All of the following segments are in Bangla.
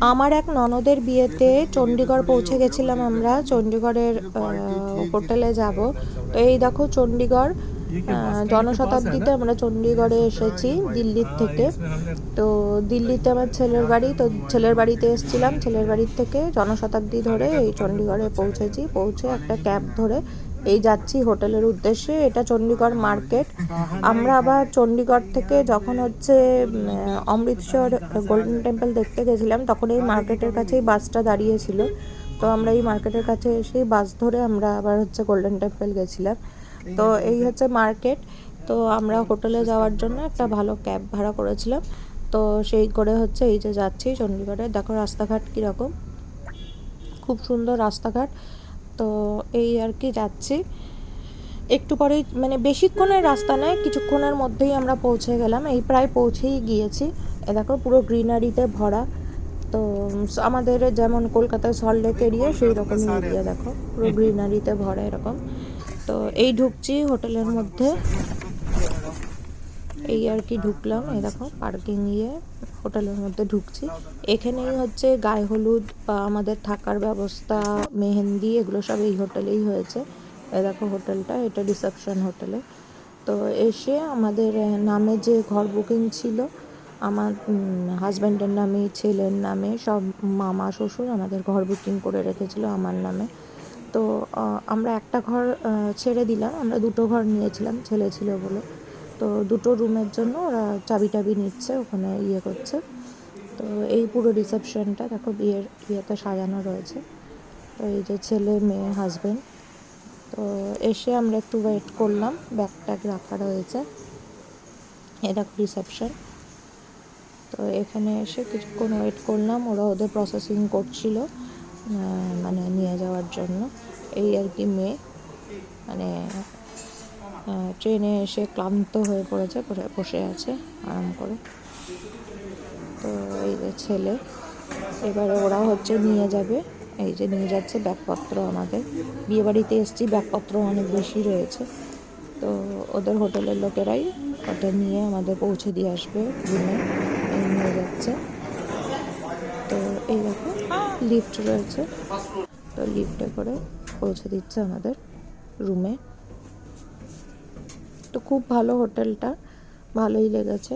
আমার এক ননদের বিয়েতে চণ্ডীগড় পৌঁছে গেছিলাম আমরা। চণ্ডীগড়ের হোটেলে যাব। তো এই দেখো চণ্ডীগড় জনশতাব্দীতে আমরা চণ্ডীগড়ে এসেছি দিল্লির থেকে। তো দিল্লিতে আমার ছেলের বাড়ি, তো ছেলের বাড়িতে এসেছিলাম। ছেলের বাড়ির থেকে জনশতাব্দী ধরে এই চণ্ডীগড়ে পৌঁছেছি। পৌঁছে একটা ক্যাব ধরে এই যাচ্ছি হোটেলের উদ্দেশ্যে। এটা চণ্ডীগড় মার্কেট। আমরা আবার চণ্ডীগড় থেকে যখন হচ্ছে অমৃতসর গোল্ডেন টেম্পল দেখতে গেছিলাম, তখন এই মার্কেটের কাছেই বাসটা দাঁড়িয়েছিল। তো আমরা এই মার্কেটের কাছে এসেই বাস ধরে আমরা আবার হচ্ছে গোল্ডেন টেম্পল গেছিলাম। তো এই হচ্ছে মার্কেট। তো আমরা হোটেলে যাওয়ার জন্য একটা ভালো ক্যাব ভাড়া করেছিলাম। তো সেই করে হচ্ছে এই যে যাচ্ছি চণ্ডীগড়ে। দেখো রাস্তাঘাট কীরকম, খুব সুন্দর রাস্তাঘাট। তো এই আর কি যাচ্ছি। একটু পরেই, মানে বেশিক্ষণের রাস্তা নয়, কিছুক্ষণের মধ্যেই আমরা পৌঁছে গেলাম। এই প্রায় পৌঁছেই গিয়েছি। এ দেখো পুরো গ্রিনারিতে ভরা। তো আমাদের যেমন কলকাতায় সল্টলেক এরিয়া, সেই রকমই এরিয়া। দেখো পুরো গ্রিনারিতে ভরা এরকম। তো এই ঢুকছি হোটেলের মধ্যে, এই আর কি ঢুকলাম। এই দেখো পার্কিং ইয়ে হোটেলের মধ্যে ঢুকছি। এখানেই হচ্ছে গায়ে হলুদ বা আমাদের থাকার ব্যবস্থা, মেহেন্দি, এগুলো সব এই হোটেলেই হয়েছে। এই দেখো হোটেলটা, এটা রিসেপশন হোটেলে। তো এসে আমাদের নামে যে ঘর বুকিং ছিল, আমার হাজব্যান্ডের নামে, ছেলের নামে, সব মামা শ্বশুর আমাদের ঘর বুকিং করে রেখেছিল আমার নামে। তো আমরা একটা ঘর ছেড়ে দিলাম, আমরা দুটো ঘর নিয়েছিলাম, ছেলে ছিল বলে। তো দুটো রুমের জন্য ওরা চাবি টাবি নিচ্ছে, ওখানে ইয়ে করছে। তো এই পুরো রিসেপশনটা দেখো বিয়ের ইয়েতে সাজানো রয়েছে। তো এই যে ছেলে, মেয়ে, হাজব্যান্ড। তো এসে আমরা একটু ওয়েট করলাম, ব্যাগ ট্যাগ রাখা রয়েছে। এ দেখো রিসেপশন। তো এখানে এসে কিছুক্ষণ ওয়েট করলাম, ওরা ওদের প্রসেসিং করছিল মানে নিয়ে যাওয়ার জন্য। এই আর কি মেয়ে, মানে ট্রেনে এসে ক্লান্ত হয়ে পড়েছে, বসে আছে আরাম করে। তো এই যে ছেলে, এবারে ওরা হচ্ছে নিয়ে যাবে। এই যে নিয়ে যাচ্ছে ব্যাগপত্র। আমাদের বিয়েবাড়িতে এসেছি, ব্যাগপত্র অনেক বেশি রয়েছে। তো ওদের হোটেলের লোকেরাই ওটা নিয়ে আমাদের পৌঁছে দিয়ে আসবে রুমে। এই নিয়ে যাচ্ছে। তো এই দেখো লিফট রয়েছে, তো লিফটে করে পৌঁছে দিচ্ছে আমাদের রুমে। তো খুব ভালো হোটেলটা, ভালোই লেগেছে।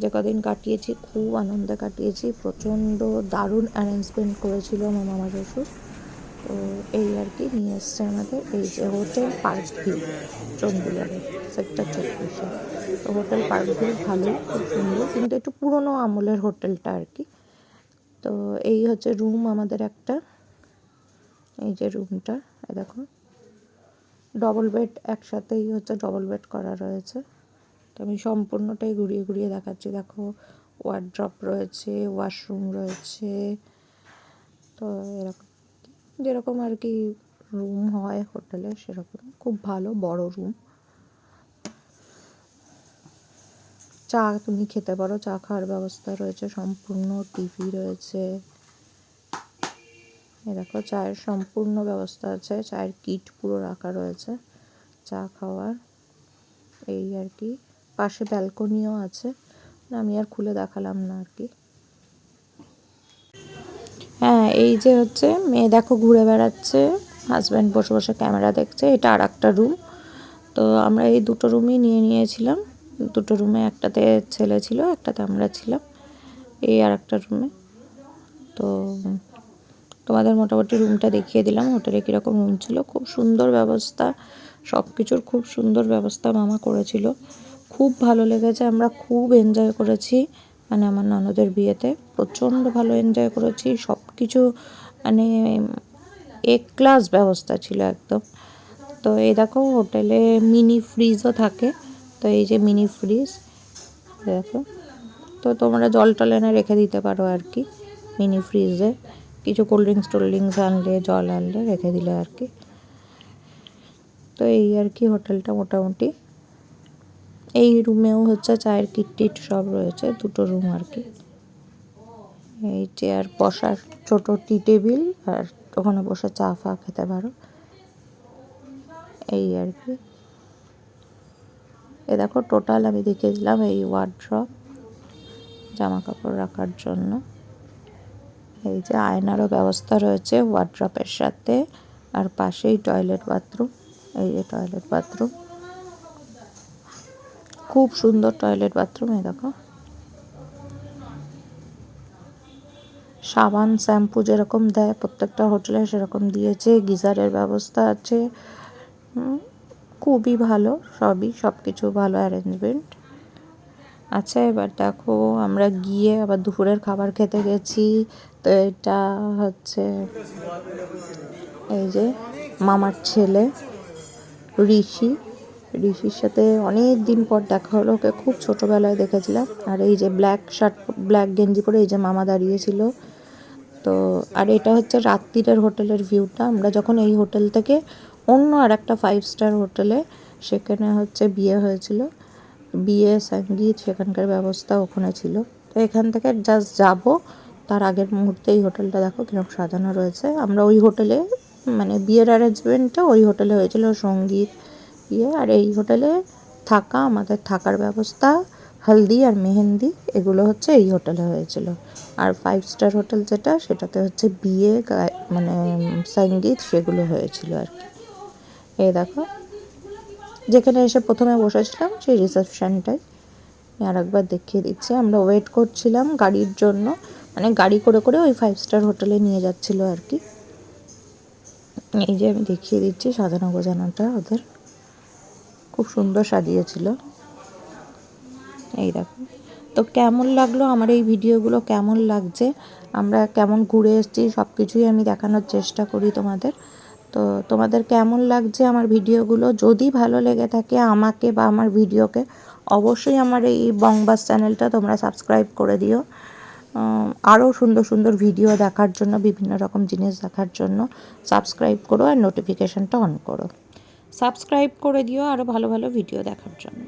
যে কদিন কাটিয়েছি খুব আনন্দে কাটিয়েছি, প্রচণ্ড দারুণ অ্যারেঞ্জমেন্ট করেছিল আমার মামা শ্বশুর। তো এই আর কি নিয়ে এসছে আমাদের এই যে হোটেল পার্ক ভিউ, চণ্ডীগড়ের সেক্টর 34। তো হোটেল পার্ক ভিউ ভালোই, খুব সুন্দর, কিন্তু একটু পুরোনো আমলের হোটেলটা আর কি। তো এই হচ্ছে রুম আমাদের একটা, এই যে রুমটা, দেখো ডবল বেড, একসাথেই হচ্ছে ডবল বেড করা রয়েছে। তো আমি সম্পূর্ণটাই ঘুরিয়ে ঘুরিয়ে দেখাচ্ছি। দেখো ওয়ার্ড্রপ রয়েছে, ওয়াশরুম রয়েছে। তো এরকম যেরকম আর কি রুম হয় হোটেলে, সেরকম খুব ভালো বড় রুম। চা তুমি খেতে পারো, চা খাওয়ার ব্যবস্থা রয়েছে সম্পূর্ণ, টিভি রয়েছে। এ দেখো চায়ের সম্পূর্ণ ব্যবস্থা আছে, চায়ের কিট পুরো রাখা রয়েছে চা খাওয়ার। এই আর কি পাশে ব্যালকনিও আছে, আমি আর খুলে দেখালাম না আর কি। হ্যাঁ, এই যে হচ্ছে মেয়ে দেখো ঘুরে বেড়াচ্ছে, হাজব্যান্ড বসে বসে ক্যামেরা দেখছে। এটা আর একটা রুম। তো আমরা এই দুটো রুমই নিয়েছিলাম। দুটো রুমে একটাতে ছেলে ছিল, একটাতে আমরা ছিলাম, এই আর একটা রুমে। তো তোমাদের মোটামুটি রুমটা দেখিয়ে দিলাম, হোটেলে কীরকম রুম ছিল। খুব সুন্দর ব্যবস্থা, সব কিছুর খুব সুন্দর ব্যবস্থা মামা করেছিল। খুব ভালো লেগেছে, আমরা খুব এনজয় করেছি। মানে আমার ননদের বিয়েতে প্রচণ্ড ভালো এনজয় করেছি। সব কিছু মানে এ ক্লাস ব্যবস্থা ছিল একদম। তো এই দেখো হোটেলে মিনি ফ্রিজও থাকে। তো এই যে মিনি ফ্রিজ দেখো, তো তোমরা জল টল এনে রেখে দিতে পারো আর কি মিনি ফ্রিজে। কিছু কোল্ড ড্রিঙ্কস আনলে, জল আনলে রেখে দিলে আর কি। তো এই আর কি হোটেলটা মোটামুটি। এই রুমেও হচ্ছে চায়ের কিট টিট সব রয়েছে, দুটো রুম আর কি। এই চেয়ার, বসার ছোট টি টেবিল, আর ওখানে বসে চা ফা খেতে পারো, এই আর কি। এ দেখো টোটাল আমি দেখেছিলাম এই ওয়ার্ড্রপ, জামা কাপড় রাখার জন্য। এই যে আয়নারও ব্যবস্থা রয়েছে ওয়ার্ড্রপের সাথে, আর পাশেই টয়লেট বাথরুম। এই যে টয়লেট বাথরুম, খুব সুন্দর টয়লেট বাথরুম। এই দেখো, সাবান শ্যাম্পু যেরকম দেয় প্রত্যেকটা হোটেলে সেরকম দিয়েছে, গিজারের ব্যবস্থা আছে। খুবই ভালো, সব কিছু ভালো অ্যারেঞ্জমেন্ট। আচ্ছা, এবার দেখো আমরা গিয়ে আবার দুপুরের খাবার খেতে গেছি। তো এটা হচ্ছে এই যে মামার ছেলে ঋষির সাথে অনেক দিন পর দেখা হলো। ওকে খুব ছোটোবেলায় দেখেছিলাম। আর এই যে ব্ল্যাক শার্ট, ব্ল্যাক গেঞ্জি পরে এই যে মামা দাঁড়িয়েছিল। তো আর এটা হচ্ছে রাত্রিরের হোটেলের ভিউটা। আমরা যখন এই হোটেল থেকে অন্য আর একটা 5 স্টার হোটেলে, সেখানে হচ্ছে বিয়ে হয়েছিল, বিয়ে সঙ্গীত সেখানকার ব্যবস্থা ওখানে ছিল। তো এখান থেকে জাস্ট যাব, তার আগের মুহূর্তে এই হোটেলটা দেখো কীরকম সাজানো রয়েছে। আমরা ওই হোটেলে, মানে বিয়ের অ্যারেঞ্জমেন্টটা ওই হোটেলে হয়েছিল, সঙ্গীত বিয়ে। আর এই হোটেলে থাকা, আমাদের থাকার ব্যবস্থা, হলদি আর মেহেন্দি এগুলো হচ্ছে এই হোটেলে হয়েছিল। আর 5 স্টার হোটেল যেটা, সেটাতে হচ্ছে বিয়ে মানে সঙ্গীত সেগুলো হয়েছিল আর কি। এই দেখো, যেখানে এসে প্রথমে বসেছিলাম সেই রিসেপশনটাই আর একবার দেখিয়ে দিচ্ছি। আমরা ওয়েট করছিলাম গাড়ির জন্য, মানে গাড়ি করে করে ওই 5 স্টার হোটেলে নিয়ে যাচ্ছিলো আর কি। এই যে আমি দেখিয়ে দিচ্ছি সাজানো গোজানোটা ওদের, খুব সুন্দর সাজিয়েছিল। এই দেখো, তো কেমন লাগলো আমার এই ভিডিওগুলো, কেমন লাগছে, আমরা কেমন ঘুরে এসেছি সব কিছুই আমি দেখানোর চেষ্টা করি তোমাদের। তো তোমাদের কেমন লাগছে আমার ভিডিওগুলো? যদি ভালো লেগে থাকে আমাকে বা আমার ভিডিওকে, অবশ্যই আমার এই বংবাস চ্যানেলটা তোমরা সাবস্ক্রাইব করে দিও। আরও সুন্দর সুন্দর ভিডিও দেখার জন্য, বিভিন্ন রকম জিনিস দেখার জন্য সাবস্ক্রাইব করো আর নোটিফিকেশানটা অন করো। সাবস্ক্রাইব করে দিও আরও ভালো ভালো ভিডিও দেখার জন্য।